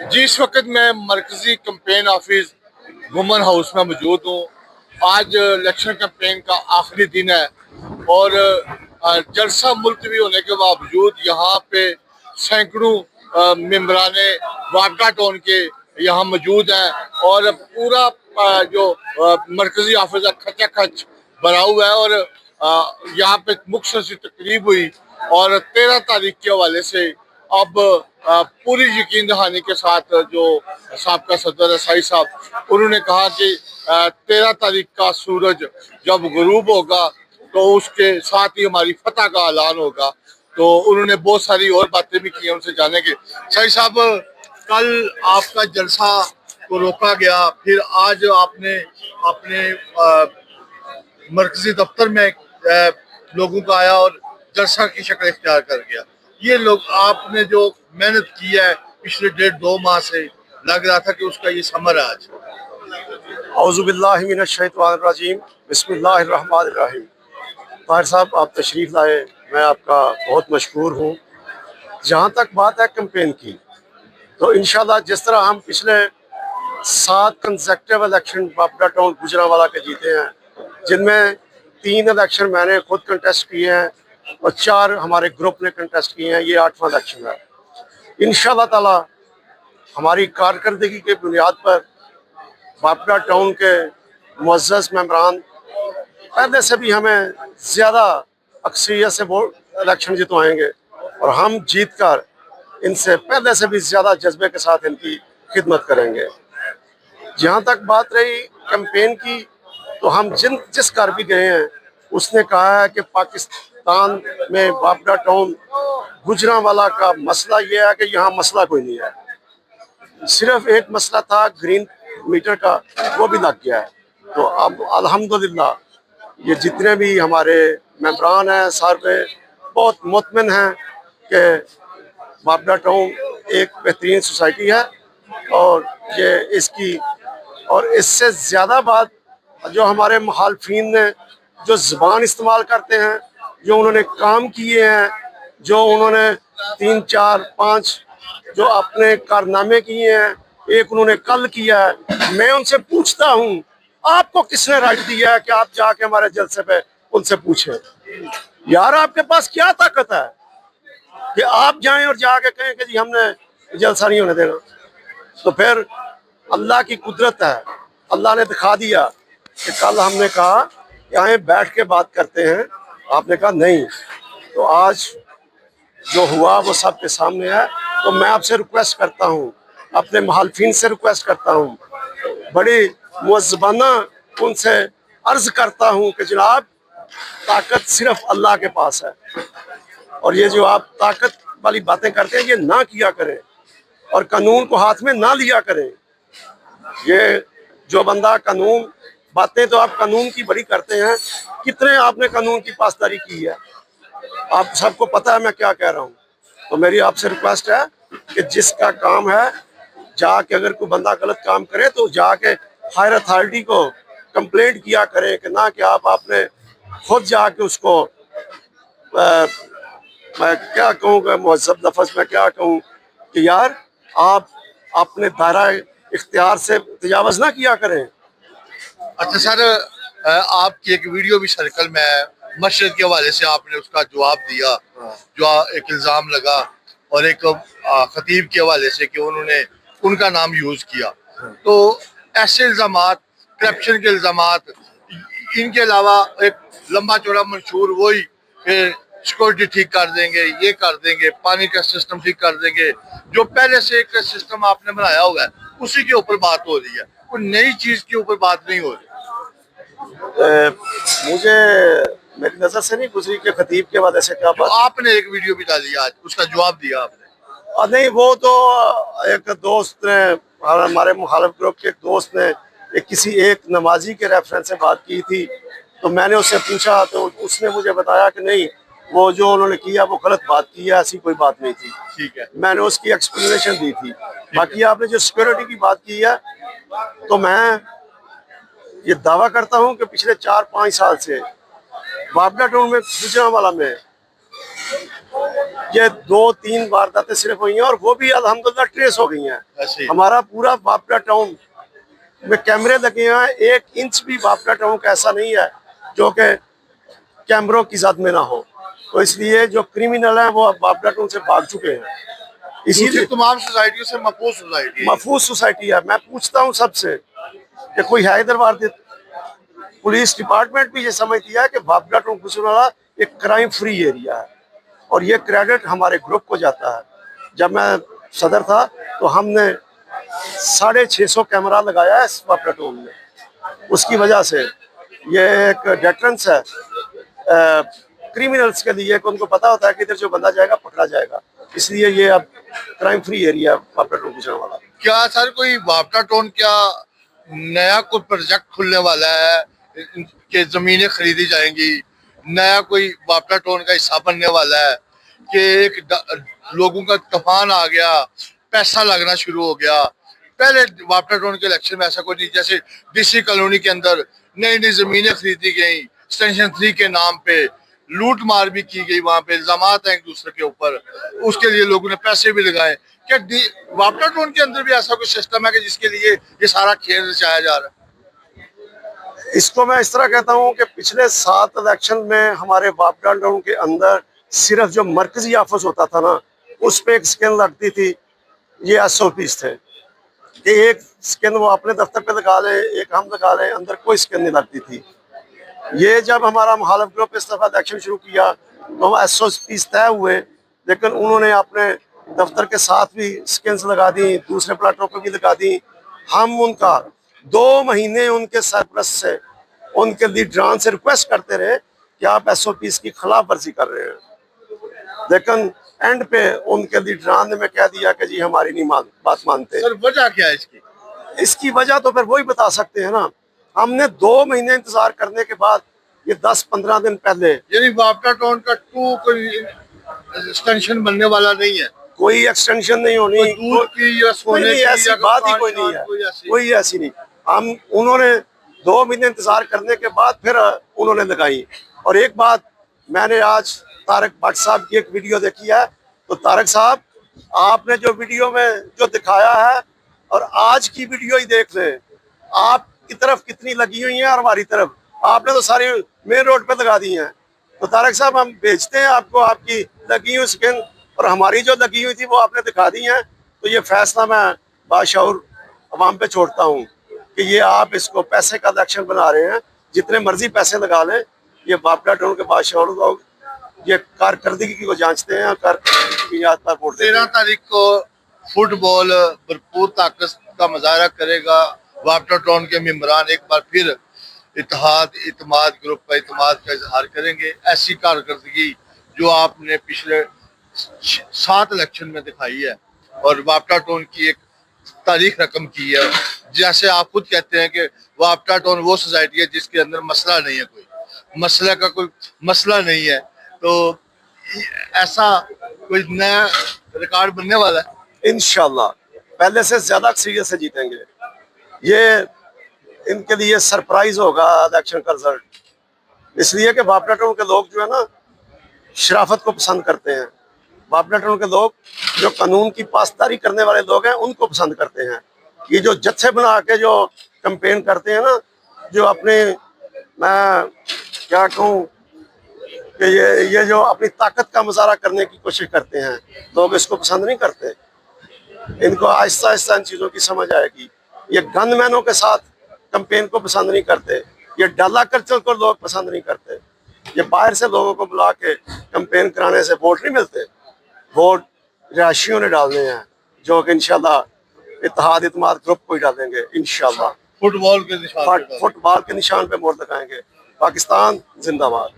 जी, इस वक्त मैं मरकजी कैंपेन ऑफिस वुमन हाउस में मौजूद हूँ। आज इलेक्शन कैंपेन का आखिरी दिन है और जलसा मुलतवी होने के बावजूद यहाँ पे सैकड़ों मेम्बराने वाघा टाउन के यहाँ मौजूद हैं और पूरा जो मरकजी ऑफिस है खचाखच भरा हुआ है। और यहाँ पे मुख्तसर तकरीब हुई और 13 तारीख के हवाले से अब पूरी यकीन दहानी के साथ जो साबका सदर है साई साहब, उन्होंने कहा कि 13 तारीख का सूरज जब गुरूब होगा तो उसके साथ ही हमारी फतह का ऐलान होगा। तो उन्होंने बहुत सारी और बातें भी की, उनसे जानेंगे। साई साहब, कल आपका जलसा को रोका गया, फिर आज आपने अपने मरकजी दफ्तर में लोगों का आया और जलसा की शक्ल इख्तियार कर गया। ये लोग आपने जो मेहनत की है पिछले 1.5-2 माह से, लग रहा था कि उसका ये समर है आज। औज़ुबिल्लाहि मिनश्शैतानिर्रजीम, बिस्मिल्लाहिर्रहमानिर्रहीम। ताहिर साहब, आप तशरीफ़ लाए, मैं आपका बहुत मशकूर हूँ। जहाँ तक बात है कैंपेन की, तो इंशाल्लाह जिस तरह हम पिछले 7 consecutive election Babra town Gujranwala के जीते हैं, जिनमें 3 इलेक्शन मैंने खुद कंटेस्ट किए हैं और 4 हमारे ग्रुप ने कंटेस्ट किए हैं, ये 8वां इलेक्शन है। इंशाल्लाह ताला हमारी कारकर्दगी के बुनियाद पर बाबरा टाउन के मुअज़्ज़ज़ मेंबरान पहले से भी हमें ज़्यादा अक्सरियत से वोट इलेक्शन जितवाएंगे और हम जीत कर इनसे पहले से भी ज़्यादा जज्बे के साथ इनकी खिदमत करेंगे। जहाँ तक बात रही कैंपेन की, तो हम जिस घर भी गए हैं उसने कहा है कि पाकिस्तान में बाबरा टाउन गुजरांवाला का मसला ये है कि यहाँ मसला कोई नहीं है, सिर्फ एक मसला था ग्रीन मीटर का, वो भी लग गया है। तो अब अल्हम्दुलिल्लाह ये जितने भी हमारे मेंबरान हैं सारे बहुत मुतमिन हैं कि बाबरा टाउन एक बेहतरीन सोसाइटी है और ये इसकी और इससे ज़्यादा बात जो हमारे मुखालफिन ने जो ज़बान इस्तेमाल करते हैं, जो उन्होंने काम किए हैं, जो उन्होंने 3, 4, 5 जो अपने कारनामे किए हैं, एक उन्होंने कल किया है। मैं उनसे पूछता हूँ, आपको किसने राइट दिया है कि आप जाके हमारे जलसे पे उनसे पूछें? यार, आपके पास क्या ताकत है कि आप जाएं और जाके कहें कि जी हमने जलसा नहीं होने देना? तो फिर अल्लाह की कुदरत है, अल्लाह ने दिखा दिया कि कल हमने कहा कि आए बैठ के बात करते हैं, आपने कहा नहीं। तो आज जो हुआ वो सबके सामने है। तो मैं आपसे रिक्वेस्ट करता हूँ, अपने मुखालफिन से रिक्वेस्ट करता हूँ, बड़ी मुअज़्ज़बाना उनसे अर्ज करता हूँ कि जनाब, ताकत सिर्फ अल्लाह के पास है और ये जो आप ताकत वाली बातें करते हैं ये ना किया करें और कानून को हाथ में ना लिया करें। ये जो बंदा कानून बातें तो आप कानून की बड़ी करते हैं, कितने आपने कानून की पासदारी की है, आप सबको पता है मैं क्या कह रहा हूँ। तो मेरी आपसे रिक्वेस्ट है कि जिसका काम है जाके, अगर कोई बंदा गलत काम करे तो जाके हायर अथॉरिटी को कंप्लेंट किया करें कि ना कि आपने खुद जाके उसको मैं क्या कहूँगा, मुहज़्ज़ब लफ्ज़ में क्या कहूँ कि यार आप अपने दायरा इख्तियार से तजावज़ ना किया करें। अच्छा सर, आपकी एक वीडियो भी सर्कल में है, मशरद के हवाले से आपने उसका जवाब दिया, जो एक इल्ज़ाम लगा और एक खतीब के हवाले से कि उन्होंने उनका नाम यूज़ किया। तो ऐसे इल्ज़ामात, करप्शन के इल्ज़ामात, इनके अलावा एक लंबा चौड़ा मंशूर वही कि सिक्योरिटी ठीक कर देंगे, ये कर देंगे, पानी का सिस्टम ठीक कर देंगे, जो पहले से एक सिस्टम आपने बनाया हुआ है उसी के ऊपर बात हो रही है, कोई नई चीज के ऊपर बात नहीं हो रही। मुझे मेरी नज़र से नहीं गुजरी कि खतीब के बाद ऐसे क्या बात। आपने एक वीडियो भी डाली आज, उसका जवाब दिया आपने। नहीं, वो तो एक दोस्त ने, हमारे मुखालिफ ग्रुप के एक दोस्त ने किसी एक नमाजी के रेफरेंस से बात की थी। तो मैंने उससे पूछा तो उसने मुझे बताया कि नहीं, वो जो उन्होंने किया वो गलत बात की है, ऐसी कोई बात नहीं थी। ठीक है, मैंने उसकी एक्सप्लेनेशन दी थी। बाकी आपने जो सिक्योरिटी की बात की है, तो मैं ये दावा करता हूँ कि पिछले 4-5 साल से बाबरा टाउन में गुजरांवाला में ये 2-3 वारदातें सिर्फ हुई हैं और वो भी अल्हम्दुलिल्लाह ट्रेस हो गई हैं। ऐसे ही। हमारा पूरा बापड़ा टाउन में कैमरे लगे हैं, 1 इंच भी बापड़ा टाउन का ऐसा नहीं है जो कि कैमरों की जद में ना हो। तो इसलिए जो क्रिमिनल हैं वो अब बापड़ा टाउन से भाग चुके हैं। दूसरी इसीलिए तमाम सोसाइटियों से महफूज सोसाइटी है। महफूज सोसाइटी है। मैं पूछता हूँ सबसे कि कोई है इधर वारदात? पुलिस डिपार्टमेंट भी ये समझती है कि बापड़ा टाउन गुजरावाला एक क्राइम फ्री एरिया है और ये क्रेडिट हमारे ग्रुप को जाता है। जब मैं सदर था तो हमने 650 कैमरा लगाया है इस बापड़ा टाउन में। उसकी वजह से ये एक डेटरेंस है क्रिमिनल्स के लिए कि उनको पता होता है कि इधर जो बंदा जाएगा पकड़ा जाएगा। इसलिए ये अब crime free area Bapra town Gujranwala. क्या सर कोई वापटा टाउन क्या नया कोई प्रोजेक्ट खुलने वाला है कि जमीनें खरीदी जाएंगी, नया कोई वापटा टाउन का हिस्सा बनने वाला है कि लोगों का तूफान आ गया, पैसा लगना शुरू हो गया? पहले वापटा टाउन के इलेक्शन में ऐसा कोई नहीं, जैसे डीसी कॉलोनी के अंदर नई नई जमीनें खरीदी गई, एक्सटेंशन 3 के नाम पे लूट मार भी की गई, वहां पे इल्जामात हैं एक दूसरे के ऊपर, उसके लिए लोगों ने पैसे भी लगाए। क्या वापटा टाउन के अंदर भी ऐसा कोई सिस्टम है कि जिसके लिए ये सारा खेल रचाया जा रहा है? इसको मैं इस तरह कहता हूँ कि पिछले 7 इलेक्शन में हमारे बापड़ा टाउन के अंदर सिर्फ जो मरकजी ऑफिस होता था ना, उस पर एक स्कैन लगती थी। ये SOPs थे कि एक स्कैन वो अपने दफ्तर पे लगा लें, एक हम लगा लें, अंदर कोई स्कैन नहीं लगती थी। ये जब हमारा मुखालिफ ग्रुप इस दफा इलेक्शन शुरू किया तो हम SOPs तय हुए, लेकिन उन्होंने अपने दफ्तर के साथ भी स्कैन्स लगा दी, दूसरे प्लाटों पर भी लगा दी। हम उनका 2 महीने उनके सरपरस्त से, उनके लीडरान से रिक्वेस्ट करते रहे कि आप SOPs की खिलाफ वर्जी कर रहे हैं, लेकिन एंड पे उनके लीडरान ने मैं कह दिया कि जी हमारी नहीं बात मानते। सर वजह क्या है इसकी? इसकी वजह तो फिर वही बता सकते हैं ना। हमने 2 महीने इंतजार करने के बाद ये 10-15 दिन पहले, यानी वापटा टाउन का कोई एक्सटेंशन बनने वाला नहीं है, कोई एक्सटेंशन नहीं होनी, कोई दूध की या सोने नहीं, की ऐसी या बात ही कोई पान नहीं है, कोई कोई ऐसी नहीं। हम उन्होंने 2 महीने इंतजार करने के बाद फिर उन्होंने लगाई। और एक बात मैंने आज तारक भट्ट साहब की एक वीडियो देखी है, तो तारक साहब आपने जो वीडियो में जो दिखाया है और आज की वीडियो ही देख लें, आपकी तरफ कितनी लगी हुई है और हमारी तरफ आपने तो सारी मेन रोड पे लगा दी हैं। तो तारक साहब हम भेजते हैं आपको आपकी लगी हुई स्किन और हमारी जो लगी हुई थी वो आपने दिखा दी हैं। तो ये फैसला मैं बाशऊर अवाम पे छोड़ता हूँ कि ये आप इसको पैसे का इलेक्शन बना रहे हैं, जितने मर्जी पैसे लगा लें। ये बापड़ा टाउन के बाशऊर लोग ये कारकर्दगी को जांचते हैं, कारकर्दगी की बुनियाद पर वोट देते हैं। 13 तारीख को फुटबॉल भरपूर ताकत का मुजाहरा करेगा। वापटा टाउन के मेंबरान एक बार फिर इत्तेमाद ग्रुप का इत्तेमाद का इजहार करेंगे। ऐसी कारकर्दगी जो आपने पिछले 7 इलेक्शन में दिखाई है और वापटा टाउन की एक तारीख रकम की है। जैसे आप खुद कहते हैं कि वापटा टाउन वो सोसाइटी है जिसके अंदर मसला नहीं है, कोई मसले का कोई मसला नहीं है, तो ऐसा कोई नया रिकॉर्ड बनने वाला है। इंशाल्लाह पहले से ज्यादा अक्सरियत से जीतेंगे। ये इनके लिए सरप्राइज होगा इलेक्शन का रिजल्ट, इसलिए कि बापड़ा टाउन के लोग जो है ना शराफत को पसंद करते हैं। बापड़ा टाउन के लोग जो कानून की पासदारी करने वाले लोग हैं उनको पसंद करते हैं। ये जो जत्थे बना के जो कैंपेन करते हैं ना, जो अपने मैं क्या कहूँ कि ये जो अपनी ताकत का मुजाहरा करने की कोशिश करते हैं, लोग इसको पसंद नहीं करते। इनको आहिस्ता आहिस्ता इन चीज़ों की समझ आएगी। ये गनमैनों के साथ कैंपेन को पसंद नहीं करते, ये डाला कल्चर को लोग पसंद नहीं करते। ये बाहर से लोगों को बुला के कैंपेन कराने से वोट नहीं मिलते, वोट रिहायशियों ने डालने हैं, जो कि इंशाल्लाह इत्तेमाद ग्रुप को ही डालेंगे इंशाल्लाह। फुटबॉल के निशान पे फुटबॉल के निशान पे वोट लगाएंगे। पाकिस्तान जिंदाबाद।